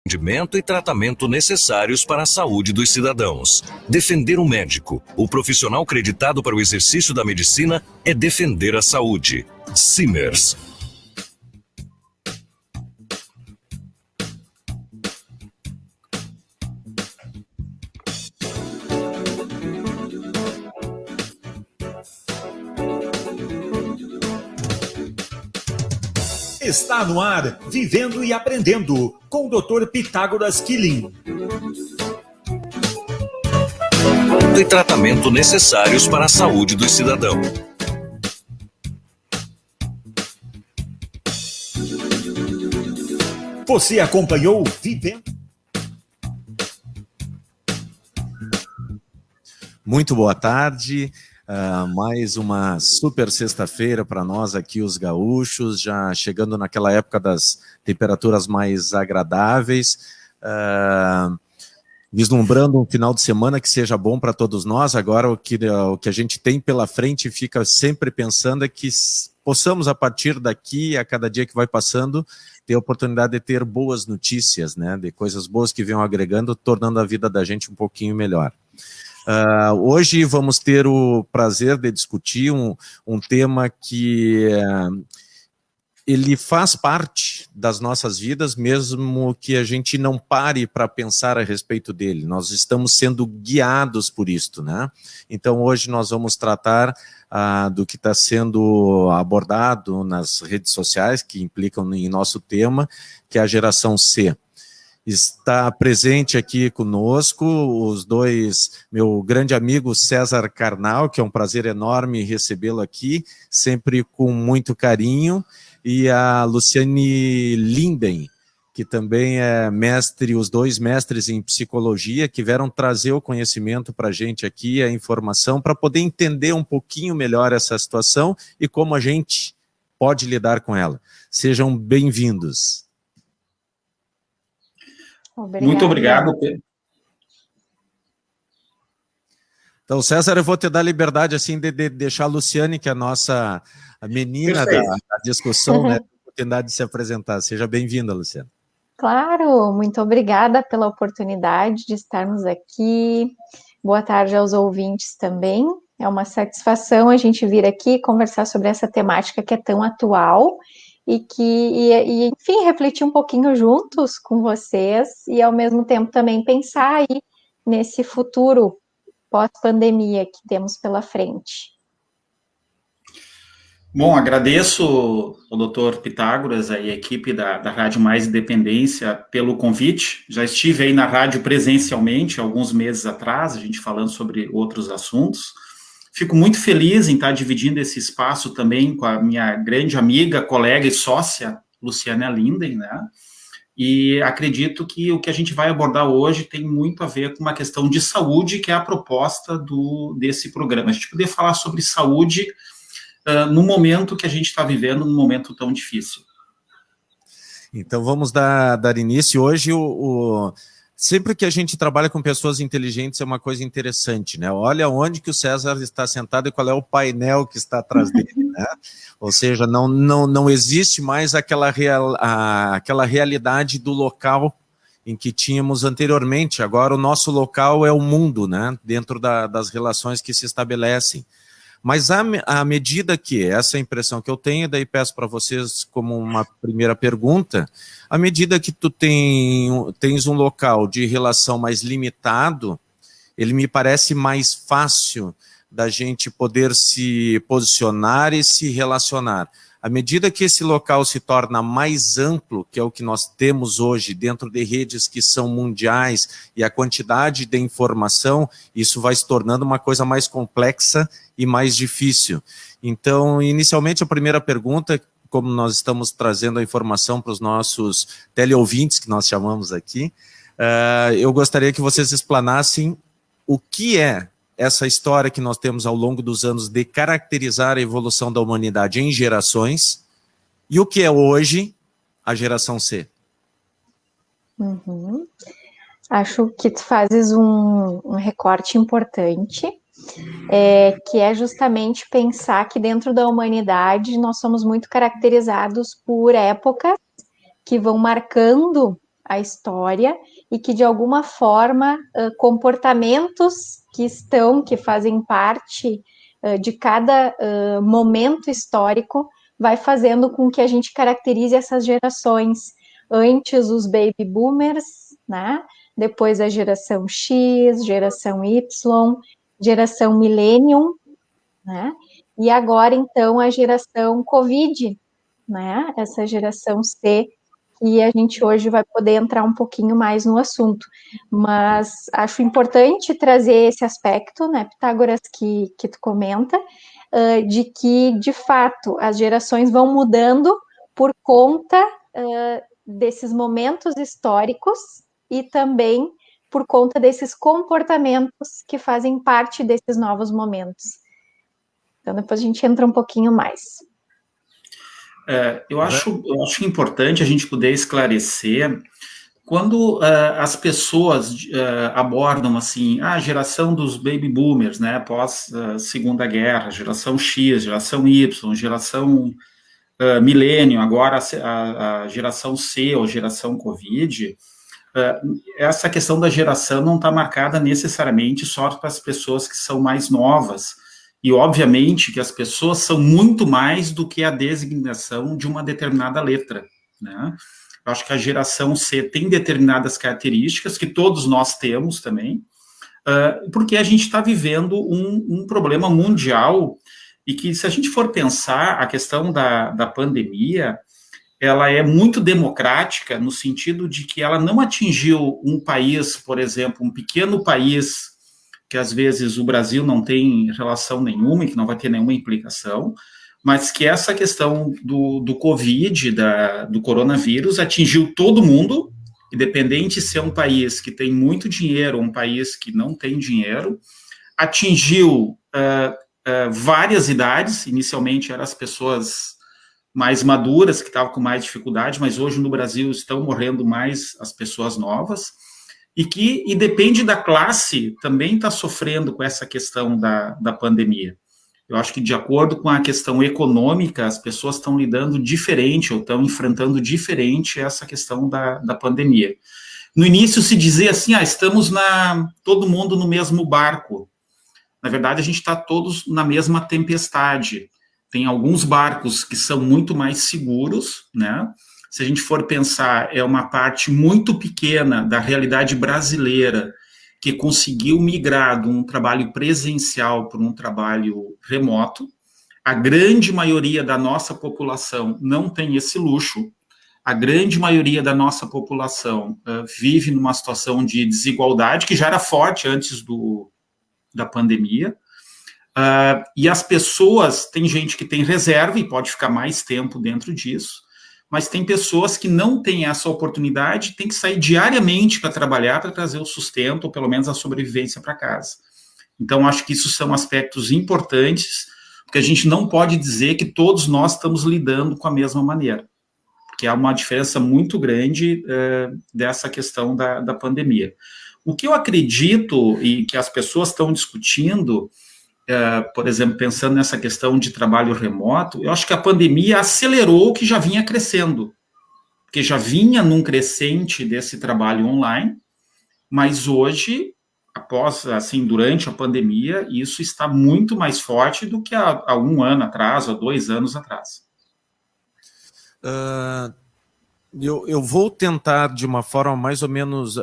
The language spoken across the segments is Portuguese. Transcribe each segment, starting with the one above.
atendimento e tratamento necessários para a saúde dos cidadãos. Defender o médico, o profissional creditado para o exercício da medicina, é defender a saúde. Simers. Está no ar, Vivendo e Aprendendo, com o Dr. Pitágoras Killing. E tratamento necessários para a saúde do cidadão. Você acompanhou Vivendo? Muito boa tarde. Mais uma super sexta-feira para nós aqui, os gaúchos, já chegando naquela época das temperaturas mais agradáveis, vislumbrando um final de semana que seja bom para todos nós. Agora o que a gente tem pela frente, fica sempre pensando, é que possamos, a partir daqui, a cada dia que vai passando, ter a oportunidade de ter boas notícias, né, de coisas boas que venham agregando, tornando a vida da gente um pouquinho melhor. Hoje vamos ter o prazer de discutir um tema que ele faz parte das nossas vidas, mesmo que a gente não pare para pensar a respeito dele. Nós estamos sendo guiados por isto, né? Então hoje nós vamos tratar do que está sendo abordado nas redes sociais, que implicam em nosso tema, que é a geração C. Está presente aqui conosco os dois, meu grande amigo César Carnal, que é um prazer enorme recebê-lo aqui, sempre com muito carinho, e a Luciane Linden, que também é mestre, os dois mestres em psicologia, que vieram trazer o conhecimento para a gente aqui, a informação, para poder entender um pouquinho melhor essa situação e como a gente pode lidar com ela. Sejam bem-vindos. Muito obrigado. Então, César, eu vou te dar liberdade assim, de deixar a Luciane, que é a nossa menina da discussão, né, a oportunidade de se apresentar. Seja bem-vinda, Luciane. Claro, muito obrigada pela oportunidade de estarmos aqui. Boa tarde aos ouvintes também. É uma satisfação a gente vir aqui conversar sobre essa temática que é tão atual e enfim, refletir um pouquinho juntos com vocês e, ao mesmo tempo, também pensar aí nesse futuro pós-pandemia que temos pela frente. Bom, agradeço ao Dr. Pitágoras e a equipe da Rádio Mais Independência pelo convite. Já estive aí na rádio presencialmente alguns meses atrás, a gente falando sobre outros assuntos. Fico muito feliz em estar dividindo esse espaço também com a minha grande amiga, colega e sócia, Luciane Linden, né? E acredito que o que a gente vai abordar hoje tem muito a ver com uma questão de saúde, que é a proposta desse programa. A gente poder falar sobre saúde no momento que a gente está vivendo, num momento tão difícil. Então vamos dar início. Hoje, sempre que a gente trabalha com pessoas inteligentes, é uma coisa interessante, né? Olha onde que o César está sentado e qual é o painel que está atrás dele, né? Ou seja, não existe mais aquela realidade do local em que tínhamos anteriormente. Agora o nosso local é o mundo, né? Dentro das relações que se estabelecem. Mas à medida que, essa é a impressão que eu tenho, daí peço para vocês como uma primeira pergunta, à medida que tu tens um local de relação mais limitado, ele me parece mais fácil da gente poder se posicionar e se relacionar. À medida que esse local se torna mais amplo, que é o que nós temos hoje dentro de redes que são mundiais e a quantidade de informação, isso vai se tornando uma coisa mais complexa e mais difícil. Então, inicialmente, a primeira pergunta, como nós estamos trazendo a informação para os nossos teleouvintes, que nós chamamos aqui, eu gostaria que vocês explanassem o que é essa história que nós temos ao longo dos anos de caracterizar a evolução da humanidade em gerações e o que é hoje a geração C. Acho que tu fazes um recorte importante, que é justamente pensar que dentro da humanidade nós somos muito caracterizados por épocas que vão marcando a história e que, de alguma forma, comportamentos que fazem parte de cada momento histórico vai fazendo com que a gente caracterize essas gerações. Antes, os baby boomers, né? Depois a geração X, geração Y, geração Millennium, né? E agora, então, a geração Covid, né? Essa geração C, e a gente hoje vai poder entrar um pouquinho mais no assunto. Mas acho importante trazer esse aspecto, né, Pitágoras, que tu comenta, de que, de fato, as gerações vão mudando por conta desses momentos históricos e também por conta desses comportamentos que fazem parte desses novos momentos. Então, depois a gente entra um pouquinho mais. Eu acho importante a gente poder esclarecer quando as pessoas abordam assim, a geração dos baby boomers, né, após Segunda Guerra, geração X, geração Y, geração milênio, agora a geração C ou geração Covid, essa questão da geração não está marcada necessariamente só para as pessoas que são mais novas. E, obviamente, que as pessoas são muito mais do que a designação de uma determinada letra, né? Eu acho que a geração C tem determinadas características que todos nós temos também, porque a gente está vivendo um problema mundial e que, se a gente for pensar a questão da pandemia, ela é muito democrática no sentido de que ela não atingiu um país, por exemplo, um pequeno país que às vezes o Brasil não tem relação nenhuma e que não vai ter nenhuma implicação, mas que essa questão do Covid, do coronavírus, atingiu todo mundo, independente se é um país que tem muito dinheiro ou um país que não tem dinheiro, atingiu várias idades, inicialmente eram as pessoas mais maduras, que estavam com mais dificuldade, mas hoje no Brasil estão morrendo mais as pessoas novas, e depende da classe, também está sofrendo com essa questão da pandemia. Eu acho que, de acordo com a questão econômica, as pessoas estão lidando diferente, ou estão enfrentando diferente essa questão da pandemia. No início se dizia assim, estamos todo mundo no mesmo barco. Na verdade, a gente está todos na mesma tempestade. Tem alguns barcos que são muito mais seguros, né? Se a gente for pensar, é uma parte muito pequena da realidade brasileira que conseguiu migrar de um trabalho presencial para um trabalho remoto. A grande maioria da nossa população não tem esse luxo. A grande maioria da nossa população vive numa situação de desigualdade que já era forte antes da pandemia. E as pessoas, tem gente que tem reserva e pode ficar mais tempo dentro disso, mas tem pessoas que não têm essa oportunidade, tem que sair diariamente para trabalhar, para trazer o sustento, ou pelo menos a sobrevivência para casa. Então, acho que isso são aspectos importantes, porque a gente não pode dizer que todos nós estamos lidando com a mesma maneira, porque há uma diferença muito grande dessa questão da pandemia. O que eu acredito, e que as pessoas estão discutindo, por exemplo, pensando nessa questão de trabalho remoto, eu acho que a pandemia acelerou o que já vinha crescendo, porque já vinha num crescente desse trabalho online, mas hoje, durante a pandemia, isso está muito mais forte do que há 1 ano atrás, ou 2 anos atrás. Eu vou tentar, de uma forma mais ou menos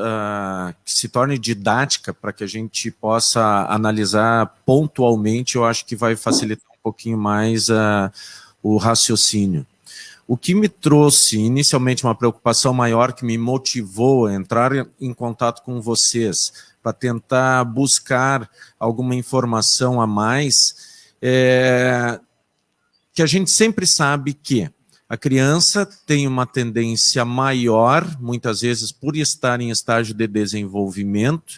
que se torne didática, para que a gente possa analisar pontualmente. Eu acho que vai facilitar um pouquinho mais o raciocínio. O que me trouxe inicialmente uma preocupação maior, que me motivou a entrar em contato com vocês, para tentar buscar alguma informação a mais, é que a gente sempre sabe que a criança tem uma tendência maior, muitas vezes por estar em estágio de desenvolvimento,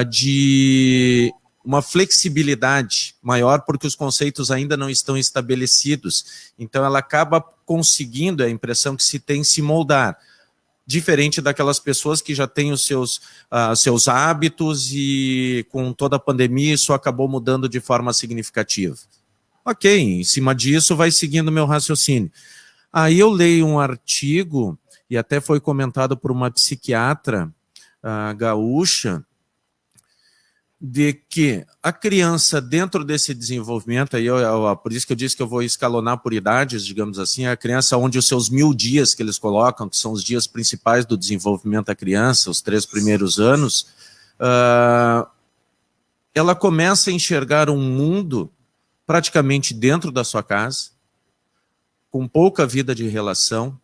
de uma flexibilidade maior, porque os conceitos ainda não estão estabelecidos. Então, ela acaba conseguindo, a impressão que se tem, se moldar. Diferente daquelas pessoas que já têm os seus hábitos e com toda a pandemia isso acabou mudando de forma significativa. Ok, em cima disso vai seguindo meu raciocínio. Aí eu leio um artigo e até foi comentado por uma psiquiatra gaúcha, de que a criança, dentro desse desenvolvimento, aí por isso que eu disse que eu vou escalonar por idades, digamos assim, a criança onde os seus 1000 dias que eles colocam, que são os dias principais do desenvolvimento da criança, os 3 primeiros anos, ela começa a enxergar um mundo praticamente dentro da sua casa, com pouca vida de relação,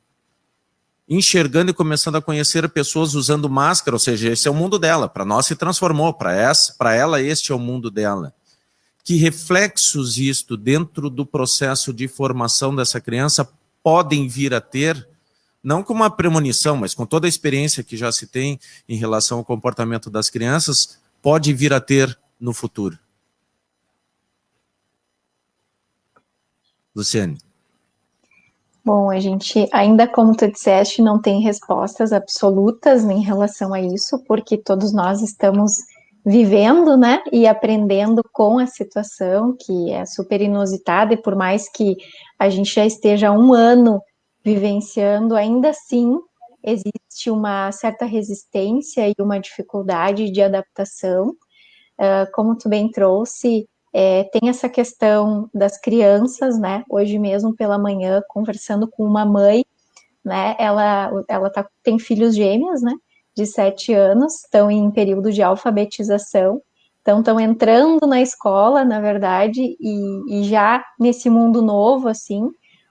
enxergando e começando a conhecer pessoas usando máscara, ou seja, esse é o mundo dela, para nós se transformou, para ela este é o mundo dela. Que reflexos isto dentro do processo de formação dessa criança podem vir a ter, não com uma premonição, mas com toda a experiência que já se tem em relação ao comportamento das crianças, pode vir a ter no futuro? Luciane. Bom, a gente ainda, como tu disseste, não tem respostas absolutas em relação a isso, porque todos nós estamos vivendo, né, e aprendendo com a situação, que é super inusitada, e por mais que a gente já esteja há um ano vivenciando, ainda assim existe uma certa resistência e uma dificuldade de adaptação. Como tu bem trouxe, tem essa questão das crianças, né? Hoje mesmo pela manhã, conversando com uma mãe, né? Ela tem filhos gêmeos, né? De 7 anos, estão em período de alfabetização, então estão entrando na escola, na verdade, e já nesse mundo novo, assim,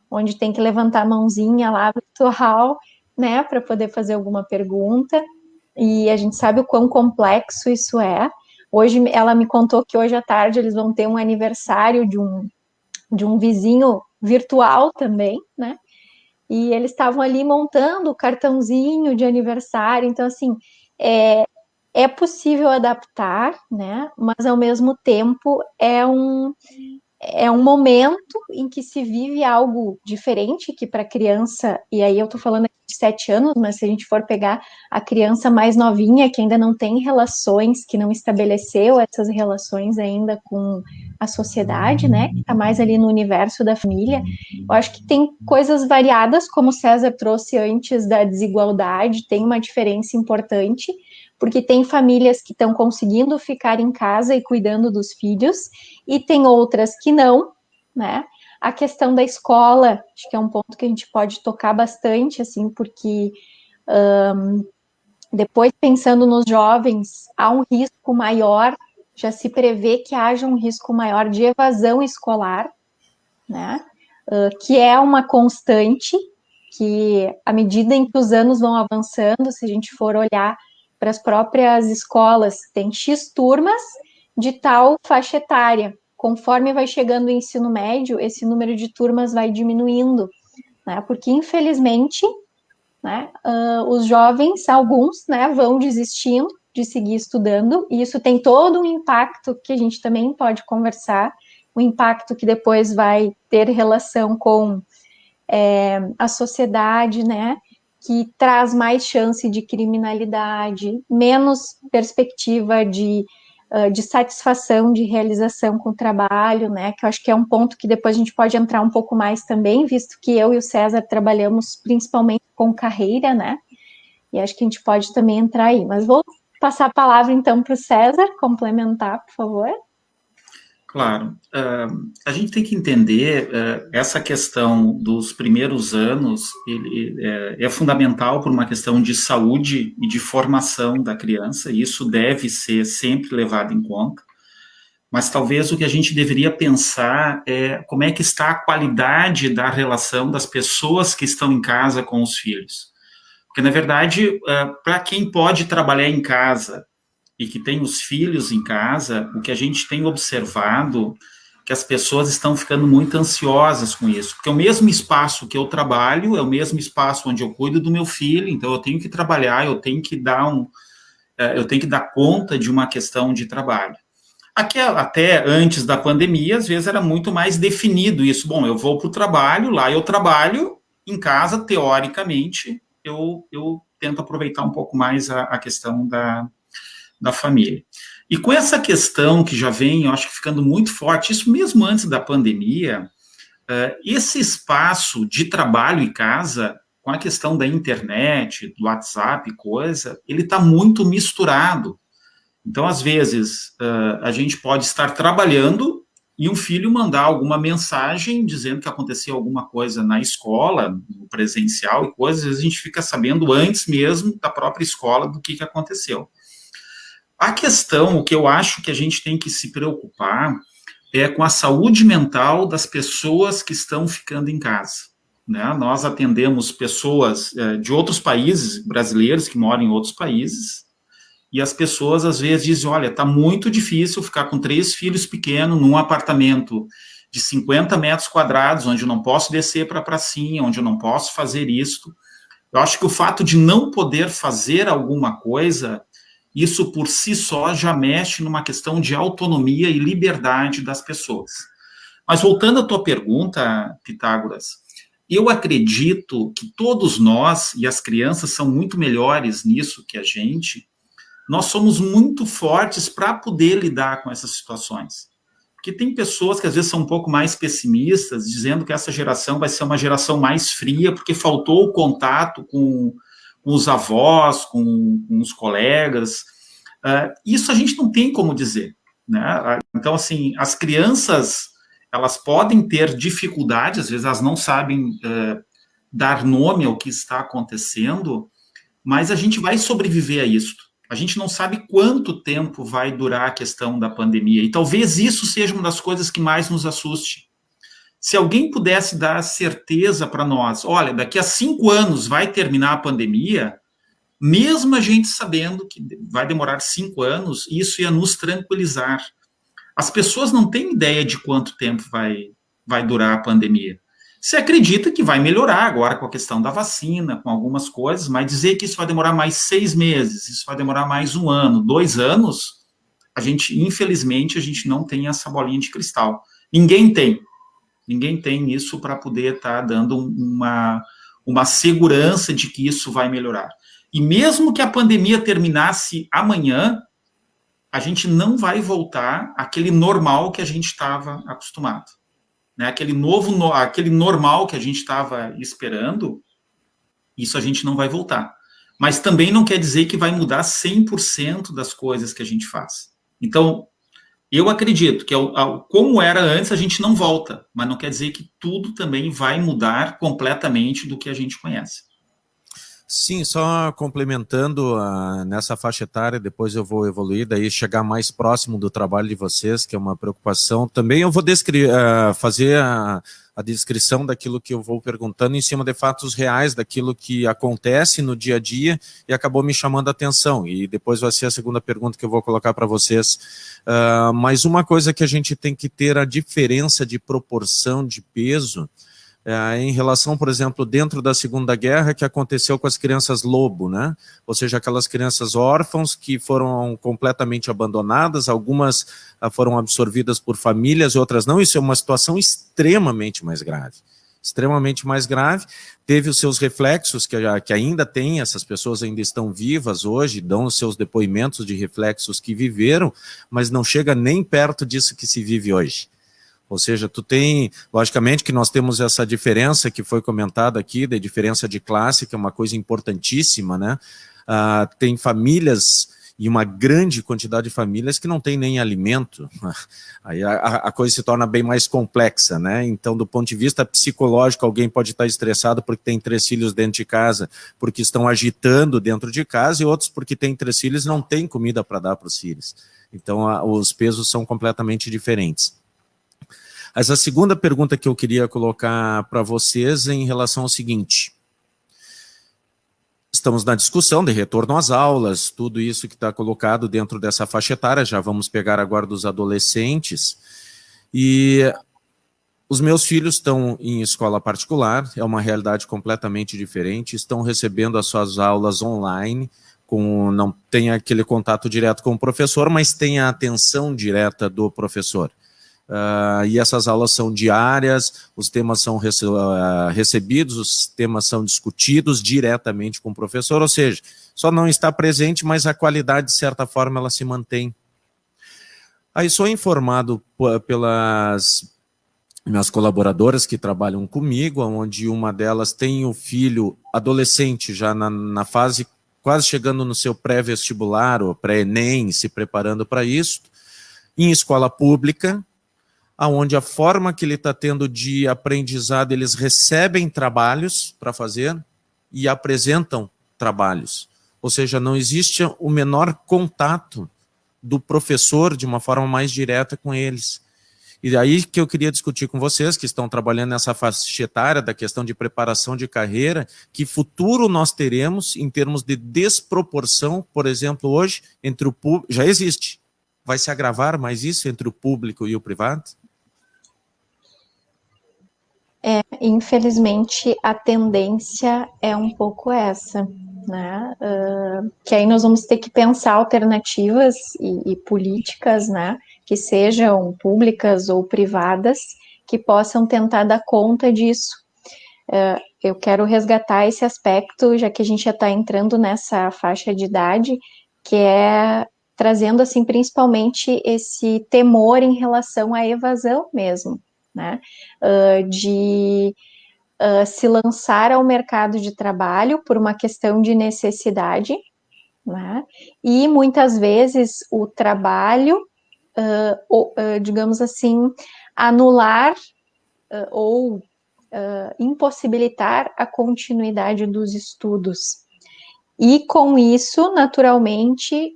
onde tem que levantar a mãozinha lá virtual, né? Para poder fazer alguma pergunta, e a gente sabe o quão complexo isso é. Hoje, ela me contou que hoje à tarde eles vão ter um aniversário de um vizinho virtual também, né? E eles estavam ali montando o cartãozinho de aniversário. Então, assim, é possível adaptar, né? Mas, ao mesmo tempo, é um momento em que se vive algo diferente, que para a criança, e aí eu estou falando aqui de 7 anos, mas se a gente for pegar a criança mais novinha, que ainda não tem relações, que não estabeleceu essas relações ainda com a sociedade, né, que está mais ali no universo da família, eu acho que tem coisas variadas, como o César trouxe antes da desigualdade, tem uma diferença importante, porque tem famílias que estão conseguindo ficar em casa e cuidando dos filhos, e tem outras que não, né? A questão da escola, acho que é um ponto que a gente pode tocar bastante, assim, porque depois, pensando nos jovens, há um risco maior, já se prevê que haja um risco maior de evasão escolar, né? Que é uma constante, que à medida em que os anos vão avançando, se a gente for olhar para as próprias escolas, tem X turmas de tal faixa etária. Conforme vai chegando o ensino médio, esse número de turmas vai diminuindo, né? Porque, infelizmente, né, os jovens, alguns, né, vão desistindo de seguir estudando, e isso tem todo um impacto que a gente também pode conversar, o impacto que depois vai ter relação com a sociedade, né, que traz mais chance de criminalidade, menos perspectiva de satisfação, de realização com o trabalho, né, que eu acho que é um ponto que depois a gente pode entrar um pouco mais também, visto que eu e o César trabalhamos principalmente com carreira, né, e acho que a gente pode também entrar aí, mas vou passar a palavra então para o César complementar, por favor. Claro, a gente tem que entender essa questão dos primeiros anos, é fundamental por uma questão de saúde e de formação da criança, e isso deve ser sempre levado em conta, mas talvez o que a gente deveria pensar é como é que está a qualidade da relação das pessoas que estão em casa com os filhos. Porque, na verdade, para quem pode trabalhar em casa e que tem os filhos em casa, o que a gente tem observado é que as pessoas estão ficando muito ansiosas com isso, porque o mesmo espaço que eu trabalho é o mesmo espaço onde eu cuido do meu filho, então eu tenho que trabalhar, eu tenho que dar conta de uma questão de trabalho. Aqui, até antes da pandemia, às vezes era muito mais definido isso. Bom, eu vou para o trabalho, lá eu trabalho, em casa, teoricamente, eu tento aproveitar um pouco mais a questão da família. E com essa questão que já vem, eu acho que ficando muito forte, isso mesmo antes da pandemia, esse espaço de trabalho e casa, com a questão da internet, do WhatsApp, ele está muito misturado. Então, às vezes, a gente pode estar trabalhando e um filho mandar alguma mensagem dizendo que aconteceu alguma coisa na escola, no presencial e coisas, às vezes a gente fica sabendo antes mesmo da própria escola do que aconteceu. A questão, o que eu acho que a gente tem que se preocupar é com a saúde mental das pessoas que estão ficando em casa. Né? Nós atendemos pessoas de outros países, brasileiros que moram em outros países, e as pessoas às vezes dizem, olha, está muito difícil ficar com 3 filhos pequenos num apartamento de 50 metros quadrados, onde eu não posso descer para a pracinha, onde eu não posso fazer isto. Eu acho que o fato de não poder fazer alguma coisa, isso por si só já mexe numa questão de autonomia e liberdade das pessoas. Mas voltando à tua pergunta, Pitágoras, eu acredito que todos nós, e as crianças são muito melhores nisso que a gente, nós somos muito fortes para poder lidar com essas situações. Porque tem pessoas que às vezes são um pouco mais pessimistas, dizendo que essa geração vai ser uma geração mais fria, porque faltou o contato com os avós, com os colegas. Isso a gente não tem como dizer. Né? Então, assim, as crianças, elas podem ter dificuldade, às vezes elas não sabem dar nome ao que está acontecendo, mas a gente vai sobreviver a isso. A gente não sabe quanto tempo vai durar a questão da pandemia, e talvez isso seja uma das coisas que mais nos assuste. Se alguém pudesse dar certeza para nós, olha, daqui a 5 anos vai terminar a pandemia, mesmo a gente sabendo que vai demorar 5 anos, isso ia nos tranquilizar. As pessoas não têm ideia de quanto tempo vai durar a pandemia. Se acredita que vai melhorar agora com a questão da vacina, com algumas coisas, mas dizer que isso vai demorar mais 6 meses, isso vai demorar mais 1 ano, 2 anos, infelizmente, a gente não tem essa bolinha de cristal. Ninguém tem isso para poder estar dando uma segurança de que isso vai melhorar. E mesmo que a pandemia terminasse amanhã, a gente não vai voltar àquele normal que a gente estava acostumado. Né, aquele normal que a gente estava esperando, isso a gente não vai voltar. Mas também não quer dizer que vai mudar 100% das coisas que a gente faz. Então, eu acredito que como era antes, a gente não volta, mas não quer dizer que tudo também vai mudar completamente do que a gente conhece. Sim, só complementando nessa faixa etária, depois eu vou evoluir, daí chegar mais próximo do trabalho de vocês, que é uma preocupação. Também eu vou fazer a descrição daquilo que eu vou perguntando em cima de fatos reais, daquilo que acontece no dia a dia e acabou me chamando a atenção. E depois vai ser a segunda pergunta que eu vou colocar para vocês. Mas uma coisa que a gente tem que ter a diferença de proporção de peso, em relação, por exemplo, dentro da Segunda Guerra, que aconteceu com as crianças lobo, né? Ou seja, aquelas crianças órfãos que foram completamente abandonadas, algumas foram absorvidas por famílias, outras não. Isso é uma situação extremamente mais grave. Extremamente mais grave, teve os seus reflexos, que ainda tem, essas pessoas ainda estão vivas hoje, dão os seus depoimentos de reflexos que viveram, mas não chega nem perto disso que se vive hoje. Ou seja, logicamente que nós temos essa diferença que foi comentada aqui, da diferença de classe, que é uma coisa importantíssima, né? Tem famílias, e uma grande quantidade de famílias que não tem nem alimento, aí a coisa se torna bem mais complexa, né? Então, do ponto de vista psicológico, alguém pode estar estressado porque tem 3 filhos dentro de casa, porque estão agitando dentro de casa, e outros porque tem 3 filhos e não tem comida para dar para os filhos. Então, os pesos são completamente diferentes. Mas a segunda pergunta que eu queria colocar para vocês é em relação ao seguinte: estamos na discussão de retorno às aulas, tudo isso que está colocado dentro dessa faixa etária, já vamos pegar agora dos adolescentes, e os meus filhos estão em escola particular, é uma realidade completamente diferente, estão recebendo as suas aulas online, não tem aquele contato direto com o professor, mas tem a atenção direta do professor. E essas aulas são diárias, os temas são recebidos, os temas são discutidos diretamente com o professor, ou seja, só não está presente, mas a qualidade, de certa forma, ela se mantém. Aí sou informado minhas colaboradoras que trabalham comigo, onde uma delas tem o filho adolescente, já na fase quase chegando no seu pré-vestibular, ou pré-ENEM, se preparando para isso, em escola pública, onde a forma que ele está tendo de aprendizado, eles recebem trabalhos para fazer e apresentam trabalhos. Ou seja, não existe o menor contato do professor de uma forma mais direta com eles. E aí que eu queria discutir com vocês, que estão trabalhando nessa faixa etária da questão de preparação de carreira, que futuro nós teremos em termos de desproporção, por exemplo, hoje, entre o público, já existe, vai se agravar mais isso entre o público e o privado? Infelizmente, a tendência é um pouco essa, né? Que aí nós vamos ter que pensar alternativas e políticas, né? Que sejam públicas ou privadas, que possam tentar dar conta disso. Eu quero resgatar esse aspecto, já que a gente já está entrando nessa faixa de idade, que é trazendo, assim, principalmente esse temor em relação à evasão mesmo, né? De se lançar ao mercado de trabalho por uma questão de necessidade, né? E muitas vezes o trabalho, digamos assim, anular ou impossibilitar a continuidade dos estudos. E com isso, naturalmente,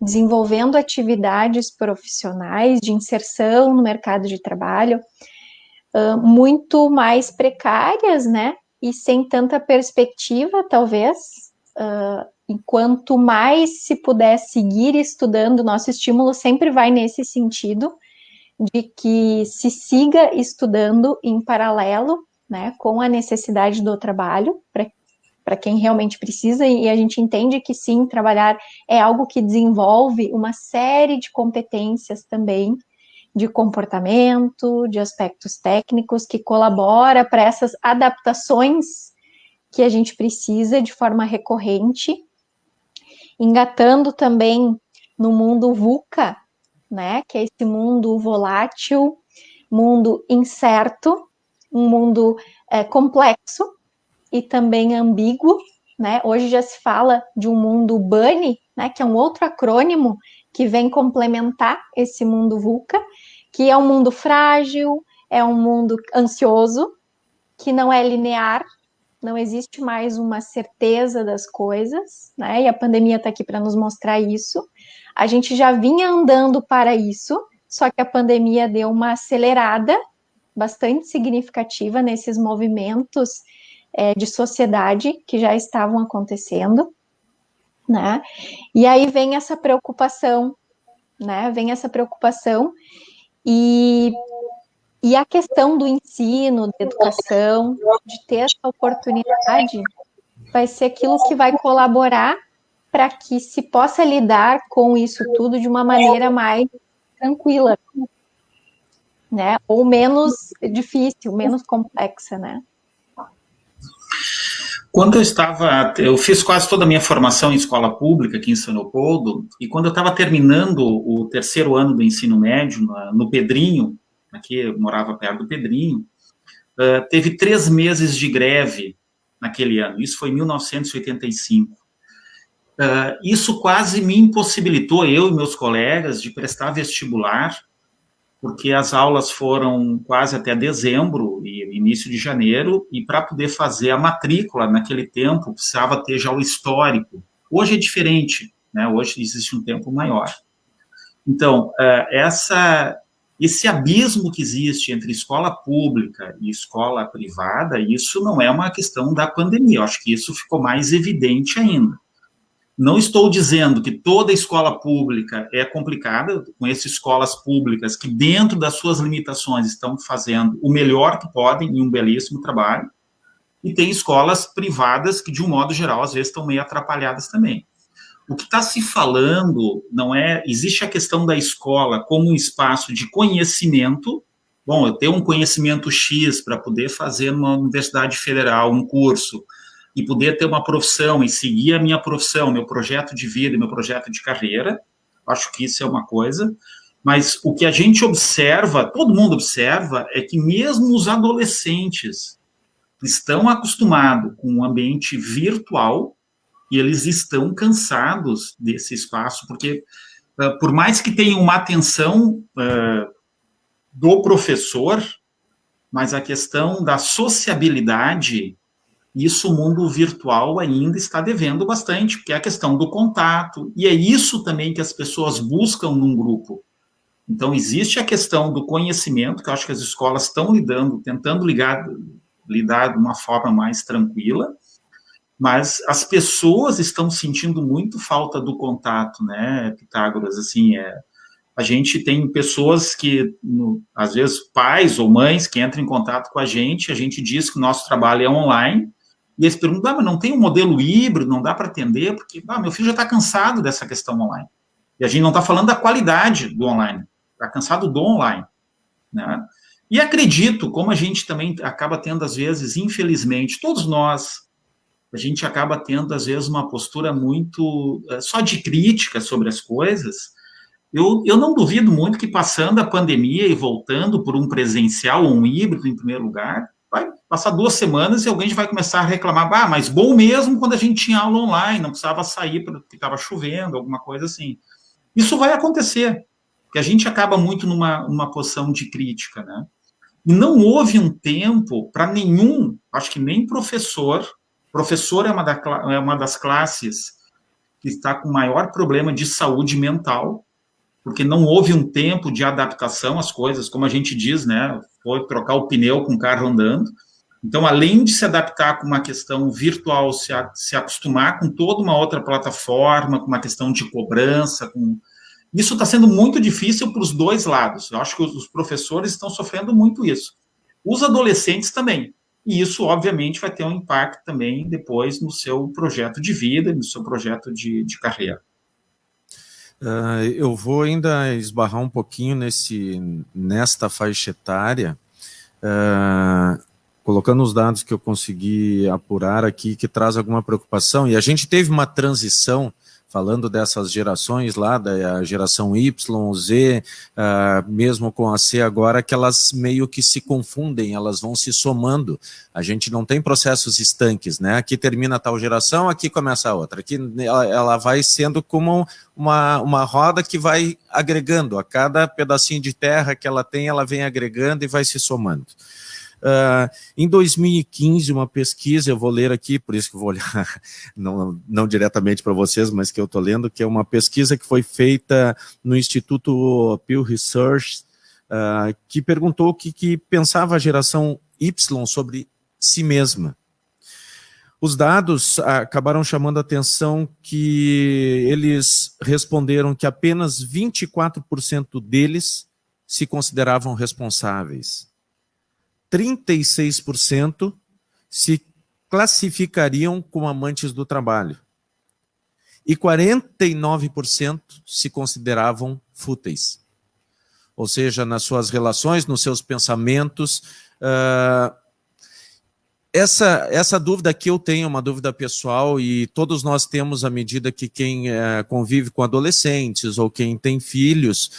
desenvolvendo atividades profissionais de inserção no mercado de trabalho, muito mais precárias, né? E sem tanta perspectiva, talvez. E quanto mais se puder seguir estudando, nosso estímulo sempre vai nesse sentido, de que se siga estudando em paralelo, né, com a necessidade do trabalho, para quem realmente precisa, e a gente entende que sim, trabalhar é algo que desenvolve uma série de competências também, de comportamento, de aspectos técnicos, que colabora para essas adaptações que a gente precisa de forma recorrente, engatando também no mundo VUCA, né, que é esse mundo volátil, mundo incerto, um mundo complexo e também ambíguo, né? Hoje já se fala de um mundo BUNI, né, que é um outro acrônimo que vem complementar esse mundo VUCA, que é um mundo frágil, é um mundo ansioso, que não é linear, não existe mais uma certeza das coisas, né? E a pandemia está aqui para nos mostrar isso. A gente já vinha andando para isso, só que a pandemia deu uma acelerada bastante significativa nesses movimentos de sociedade que já estavam acontecendo, né? E aí vem essa preocupação, né? Vem essa preocupação e a questão do ensino, da educação, de ter essa oportunidade, vai ser aquilo que vai colaborar para que se possa lidar com isso tudo de uma maneira mais tranquila, né? Ou menos difícil, menos complexa, né? Quando eu fiz quase toda a minha formação em escola pública aqui em São Leopoldo, e quando eu estava terminando o terceiro ano do ensino médio, no Pedrinho, aqui eu morava perto do Pedrinho, teve 3 meses de greve naquele ano, isso foi em 1985. Isso quase me impossibilitou, eu e meus colegas, de prestar vestibular, porque as aulas foram quase até dezembro e início de janeiro, e para poder fazer a matrícula naquele tempo, precisava ter já o histórico. Hoje é diferente, né? Hoje existe um tempo maior. Então, esse abismo que existe entre escola pública e escola privada, isso não é uma questão da pandemia, eu acho que isso ficou mais evidente ainda. Não estou dizendo que toda escola pública é complicada, conheço escolas públicas que, dentro das suas limitações, estão fazendo o melhor que podem e um belíssimo trabalho, e tem escolas privadas que, de um modo geral, às vezes estão meio atrapalhadas também. O que está se falando não é... Existe a questão da escola como um espaço de conhecimento. Bom, eu tenho um conhecimento X para poder fazer numa universidade federal um curso, e poder ter uma profissão e seguir a minha profissão, meu projeto de vida, meu projeto de carreira. Acho que isso é uma coisa. Mas o que a gente observa, todo mundo observa, é que mesmo os adolescentes estão acostumados com um ambiente virtual e eles estão cansados desse espaço, porque por mais que tenham uma atenção do professor, mas a questão da sociabilidade, isso o mundo virtual ainda está devendo bastante, porque é a questão do contato, e é isso também que as pessoas buscam num grupo. Então, existe a questão do conhecimento, que eu acho que as escolas estão tentando lidar de uma forma mais tranquila, mas as pessoas estão sentindo muito falta do contato, né, Pitágoras? Assim, a gente tem pessoas que, às vezes, pais ou mães que entram em contato com a gente diz que o nosso trabalho é online, e eles perguntam, mas não tem um modelo híbrido, não dá para atender, porque meu filho já está cansado dessa questão online. E a gente não está falando da qualidade do online, está cansado do online, né? E acredito, como a gente também acaba tendo, às vezes, infelizmente, todos nós, a gente acaba tendo, às vezes, uma postura muito só de crítica sobre as coisas. Eu não duvido muito que, passando a pandemia e voltando por um presencial ou um híbrido, em primeiro lugar, vai passar 2 semanas e alguém vai começar a reclamar, mas bom mesmo quando a gente tinha aula online, não precisava sair porque estava chovendo, alguma coisa assim. Isso vai acontecer, porque a gente acaba muito numa posição de crítica, né? E não houve um tempo para nenhum, acho que nem professor é uma das classes que está com maior problema de saúde mental, porque não houve um tempo de adaptação às coisas, como a gente diz, né? Foi trocar o pneu com o carro andando. Então, além de se adaptar com uma questão virtual, se acostumar com toda uma outra plataforma, com uma questão de cobrança, isso está sendo muito difícil para os dois lados. Eu acho que os professores estão sofrendo muito isso. Os adolescentes também. E isso, obviamente, vai ter um impacto também depois no seu projeto de vida, no seu projeto de carreira. Eu vou ainda esbarrar um pouquinho nesta faixa etária, colocando os dados que eu consegui apurar aqui, que traz alguma preocupação. E a gente teve uma transição, falando dessas gerações lá, da geração Y, Z, mesmo com a C agora, que elas meio que se confundem, elas vão se somando. A gente não tem processos estanques, né? Aqui termina tal geração, aqui começa a outra. Aqui ela vai sendo como uma roda que vai agregando. A cada pedacinho de terra que ela tem, ela vem agregando e vai se somando. Em 2015, uma pesquisa, eu vou ler aqui, por isso que eu vou olhar, não diretamente para vocês, mas que eu estou lendo, que é uma pesquisa que foi feita no Instituto Pew Research, que perguntou o que pensava a geração Y sobre si mesma. Os dados acabaram chamando a atenção que eles responderam que apenas 24% deles se consideravam responsáveis. 36% se classificariam como amantes do trabalho. E 49% se consideravam fúteis. Ou seja, nas suas relações, nos seus pensamentos. Essa dúvida que eu tenho é uma dúvida pessoal e todos nós temos à medida que quem convive com adolescentes ou quem tem filhos,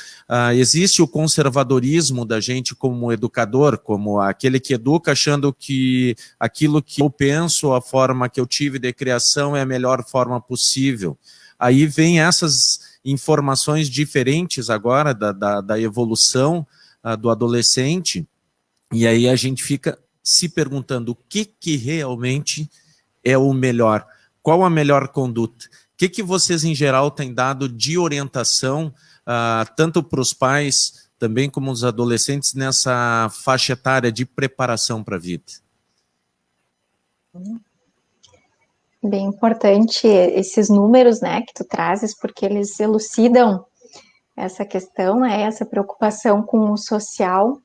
existe o conservadorismo da gente como educador, como aquele que educa achando que aquilo que eu penso, a forma que eu tive de criação é a melhor forma possível. Aí vem essas informações diferentes agora da evolução do adolescente e aí a gente fica se perguntando o que realmente é o melhor, qual a melhor conduta, o que vocês em geral têm dado de orientação, tanto para os pais, também como os adolescentes, nessa faixa etária de preparação para a vida? Bem importante esses números, né, que tu trazes, porque eles elucidam essa questão, né, essa preocupação com o social.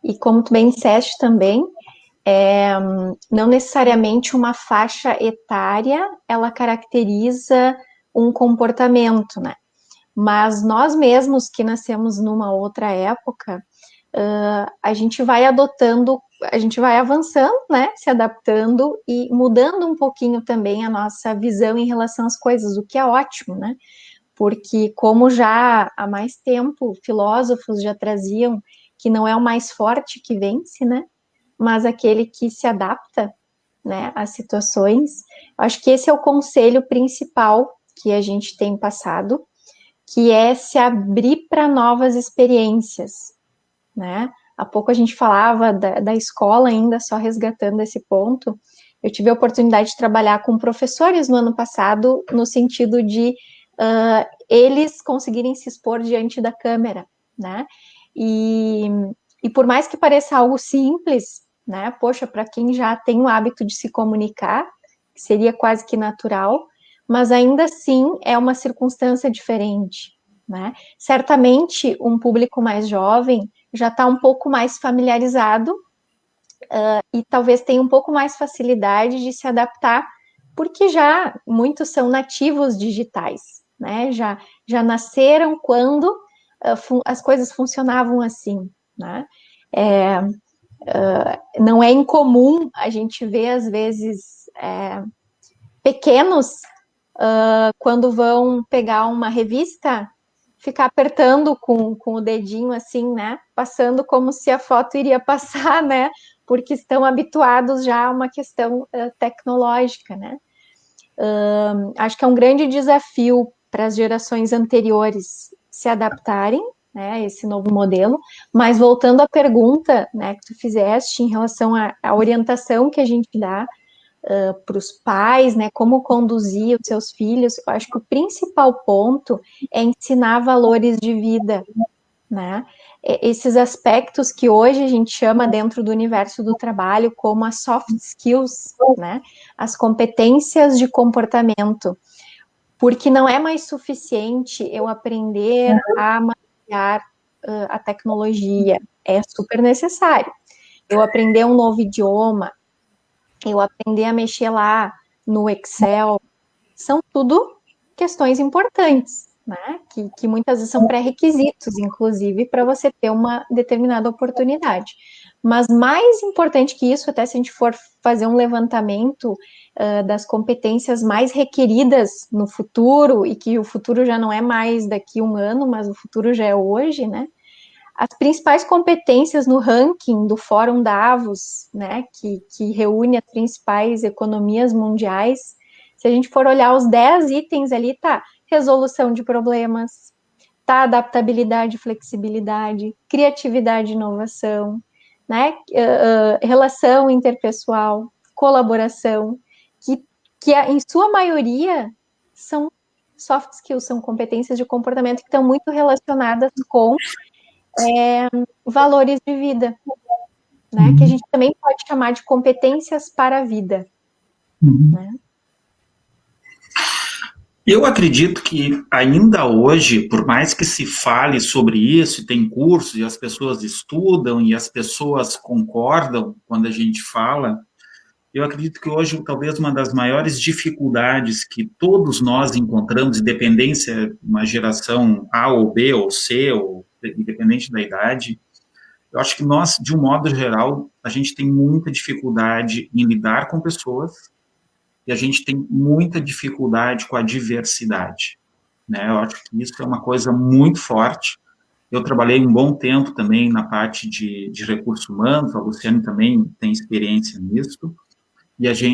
E como tu bem disseste também, não necessariamente uma faixa etária ela caracteriza um comportamento, né? Mas nós mesmos que nascemos numa outra época, a gente vai adotando, a gente vai avançando, né? Se adaptando e mudando um pouquinho também a nossa visão em relação às coisas, o que é ótimo, né? porque como já há mais tempo filósofos já traziam que não é o mais forte que vence, né, mas aquele que se adapta, né, às situações. Acho que esse é o conselho principal que a gente tem passado, que é se abrir para novas experiências, né? Há pouco a gente falava da escola ainda, só resgatando esse ponto. Eu tive a oportunidade de trabalhar com professores no ano passado, no sentido de eles conseguirem se expor diante da câmera, né? E por mais que pareça algo simples, né? Poxa, para quem já tem o hábito de se comunicar, seria quase que natural, mas ainda assim é uma circunstância diferente, né? Certamente um público mais jovem já está um pouco mais familiarizado e talvez tenha um pouco mais facilidade de se adaptar, porque já muitos são nativos digitais, né? Já nasceram quando as coisas funcionavam assim, né? Não é incomum a gente ver, às vezes, pequenos, quando vão pegar uma revista, ficar apertando com o dedinho assim, né? Passando como se a foto iria passar, né? Porque estão habituados já a uma questão tecnológica, né? Acho que é um grande desafio para as gerações anteriores se adaptarem, né, a esse novo modelo. Mas voltando à pergunta, né, que tu fizeste em relação à orientação que a gente dá para os pais, né, como conduzir os seus filhos, eu acho que o principal ponto é ensinar valores de vida, né? Esses aspectos que hoje a gente chama dentro do universo do trabalho como as soft skills, né? As competências de comportamento, porque não é mais suficiente eu aprender a manejar a tecnologia, é super necessário. Eu aprender um novo idioma, eu aprender a mexer lá no Excel, são tudo questões importantes, né? Que muitas vezes são pré-requisitos, inclusive, para você ter uma determinada oportunidade. Mas mais importante que isso, até se a gente for fazer um levantamento das competências mais requeridas no futuro, e que o futuro já não é mais daqui a um ano, mas o futuro já é hoje, né? As principais competências no ranking do Fórum Davos, né, que reúne as principais economias mundiais, se a gente for olhar os 10 itens ali, tá resolução de problemas, tá adaptabilidade e flexibilidade, criatividade e inovação, né, relação interpessoal, colaboração, que em sua maioria são soft skills, são competências de comportamento que estão muito relacionadas com valores de vida, né? Que a gente também pode chamar de competências para a vida. Né? Eu acredito que ainda hoje, por mais que se fale sobre isso, e tem cursos, e as pessoas estudam, e as pessoas concordam quando a gente fala, eu acredito que hoje talvez uma das maiores dificuldades que todos nós encontramos, independência de uma geração A ou B ou C, ou independente da idade, eu acho que nós, de um modo geral, a gente tem muita dificuldade em lidar com pessoas e a gente tem muita dificuldade com a diversidade, né? Eu acho que isso é uma coisa muito forte. Eu trabalhei um bom tempo também na parte de recursos humanos, a Luciane também tem experiência nisso, e a gente